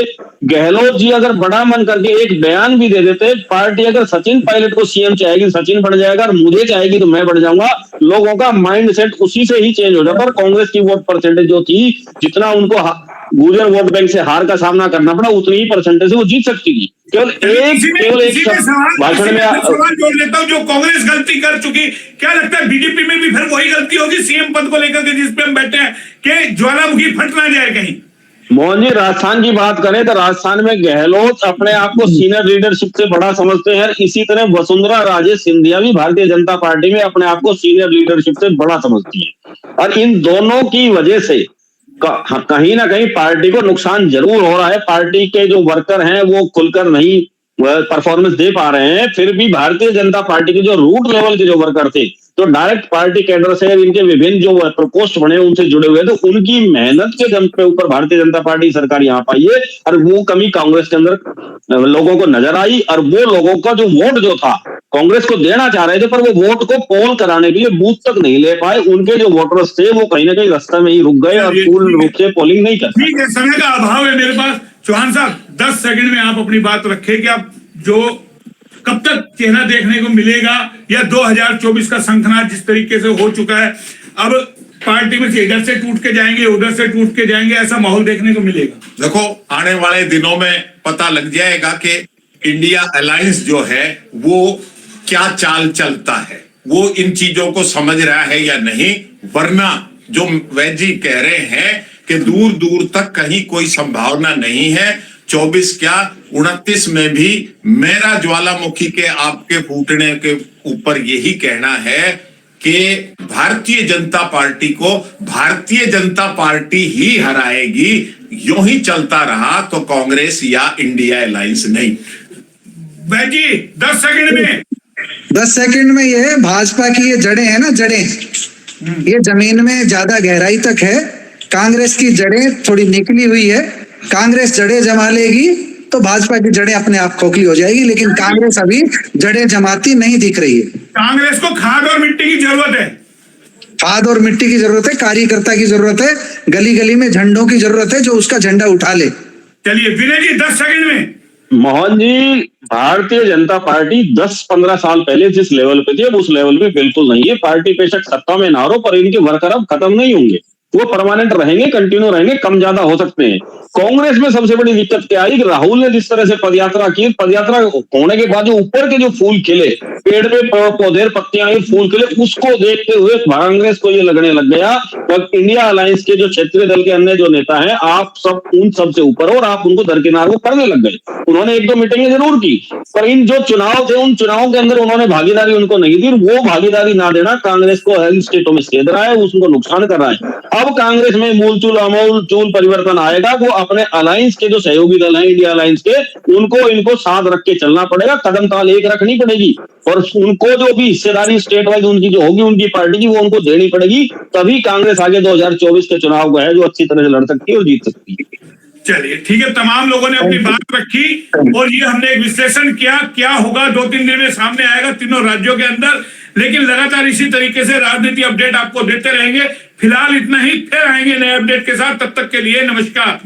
गहलोत जी अगर बड़ा मन करके एक बयान भी दे देते, पार्टी अगर सचिन पायलट को सीएम चाहेगी सचिन बन जाएगा और मुझे चाहेगी तो मैं बढ़ जाऊंगा, लोगों का माइंड सेट उसी से ही चेंज हो जाता। और कांग्रेस की वोट परसेंटेज जो थी, जितना उनको गुर्जर वोट बैंक से हार का सामना करना पड़ा, उतनी ही परसेंटेज से वो जीत सकती थी। केवल एक भाषण में सवाल जोड़ लेता हूं, जो कांग्रेस गलती कर चुकी, क्या लगता है बीजेपी में भी फिर वही गलती होगी सीएम पद को लेकर के, जिसपे हम बैठे हैं, कि ज्वालामुखी फट ना जाए कहीं? मोहन जी, राजस्थान की बात करें तो राजस्थान में गहलोत अपने आप को सीनियर लीडरशिप से बड़ा समझते हैं। इसी तरह वसुंधरा राजे सिंधिया भी भारतीय जनता पार्टी में अपने आप को सीनियर लीडरशिप से बड़ा समझती है। और इन दोनों की वजह से कहीं ना कहीं पार्टी को नुकसान जरूर हो रहा है। पार्टी के जो वर्कर हैं वो खुलकर नहीं परफॉर्मेंस दे पा रहे हैं, फिर भी भारतीय जनता पार्टी के जो रूट लेवल के जो वर्कर थे, तो डायरेक्ट पार्टी कैडर से, इनके विभिन्न जो प्रकोष्ठ बने उनसे जुड़े हुए थे, उनकी मेहनत के दम पे ऊपर भारतीय जनता पार्टी सरकार यहाँ पाई है। और वो कमी कांग्रेस के अंदर लोगों को नजर आई, और वो लोगों का जो वोट जो था कांग्रेस को देना चाह रहे थे, पर वो वोट को पोल कराने के लिए बूथ तक नहीं ले पाए। उनके जो वोटर्स थे वो कहीं ना कहीं रास्ते में ही रुक गए और पूर्ण रूप से पोलिंग नहीं कर पाए। ठीक है, समय का अभाव है मेरे पास। चौहान साहब, 10 सेकंड में आप अपनी बात रखें कि आप जो कब तक चेहरा देखने को मिलेगा, या 2024 का शंखनाद जिस तरीके से हो चुका है, अब पार्टी में इधर से टूट के जाएंगे, उधर से टूट के जाएंगे, ऐसा माहौल देखने को मिलेगा? देखो, आने वाले दिनों में पता लग जाएगा कि इंडिया अलायंस जो है वो क्या चाल चलता है, वो इन चीजों को समझ रहा है या नहीं। वरना जो वैद जी कह रहे हैं कि दूर दूर तक कहीं कोई संभावना नहीं है, 24 क्या 29 में भी मेरा ज्वालामुखी के आपके फूटने के ऊपर यही कहना है कि भारतीय जनता पार्टी को भारतीय जनता पार्टी ही हराएगी। यूं ही चलता रहा तो कांग्रेस या इंडिया अलायंस नहीं। वैद जी 10 सेकंड में 10 सेकंड में ये है, भाजपा की ये जड़ें हैं ना, जड़ें ये जमीन में ज्यादा गहराई तक है। कांग्रेस की जड़ें थोड़ी निकली हुई है। कांग्रेस जड़ें जमा लेगी तो भाजपा की जड़ें अपने आप खोखली हो जाएगी, लेकिन कांग्रेस अभी जड़ें जमाती नहीं दिख रही है। कांग्रेस को खाद और मिट्टी की जरूरत है। खाद और मिट्टी की जरूरत है, कार्यकर्ता की जरूरत है, गली गली में झंडों की जरूरत है जो उसका झंडा उठा ले। चलिए विनय जी 10 सेकंड में। मोहन जी, भारतीय जनता पार्टी 10-15 साल पहले जिस लेवल पे थी अब उस लेवल पे बिल्कुल नहीं है। पार्टी बेशक सत्ता में ना हो पर इनके वर्कर अब खत्म नहीं होंगे, वो परमानेंट रहेंगे, कंटिन्यू रहेंगे, कम ज्यादा हो सकते हैं। कांग्रेस में सबसे बड़ी दिक्कत क्या आई कि राहुल ने जिस तरह से पदयात्रा की, पदयात्रा होने के बाद जो ऊपर के जो फूल खिले, पेड़ में पौधे पत्तियां आई, फूल खिले, उसको देखते हुए कांग्रेस को ये लगने लग गया और इंडिया अलायंस के जो क्षेत्रीय दल के अन्य जो नेता हैं, आप सब उन सबसे ऊपर हो और आप उनको दरकिनार को करने लग गए। उन्होंने 1-2 मीटिंगें जरूर की, पर इन जो चुनाव थे उन चुनावों के अंदर उन्होंने भागीदारी उनको नहीं दी। वो भागीदारी ना देना कांग्रेस को हेल्थ स्टेटों में सेध रहा है, उसको नुकसान कर रहा है। अब कांग्रेस में मूलचूल अमूलचूल परिवर्तन आएगा। वो अपने अलायंस के जो सहयोगी दल हैं इंडिया अलायंस के, उनको इनको साथ रख के चलना पड़ेगा, कदम ताल एक रखनी पड़ेगी और उनको जो भी हिस्सेदारी स्टेट वाइज उनकी जो होगी उनकी पार्टी की, वो उनको देनी पड़ेगी। तभी कांग्रेस आगे 2024 के चुनाव को है जो अच्छी तरह से लड़ सकती है और जीत सकती है। चलिए ठीक है, तमाम लोगों ने अपनी बात रखी और ये हमने एक विश्लेषण किया। क्या होगा 2-3 दिन में सामने आएगा तीनों राज्यों के अंदर, लेकिन लगातार इसी तरीके से राजनीति अपडेट आपको देते रहेंगे। फिलहाल इतना ही, फिर आएंगे नए अपडेट के साथ। तब तक के लिए नमस्कार।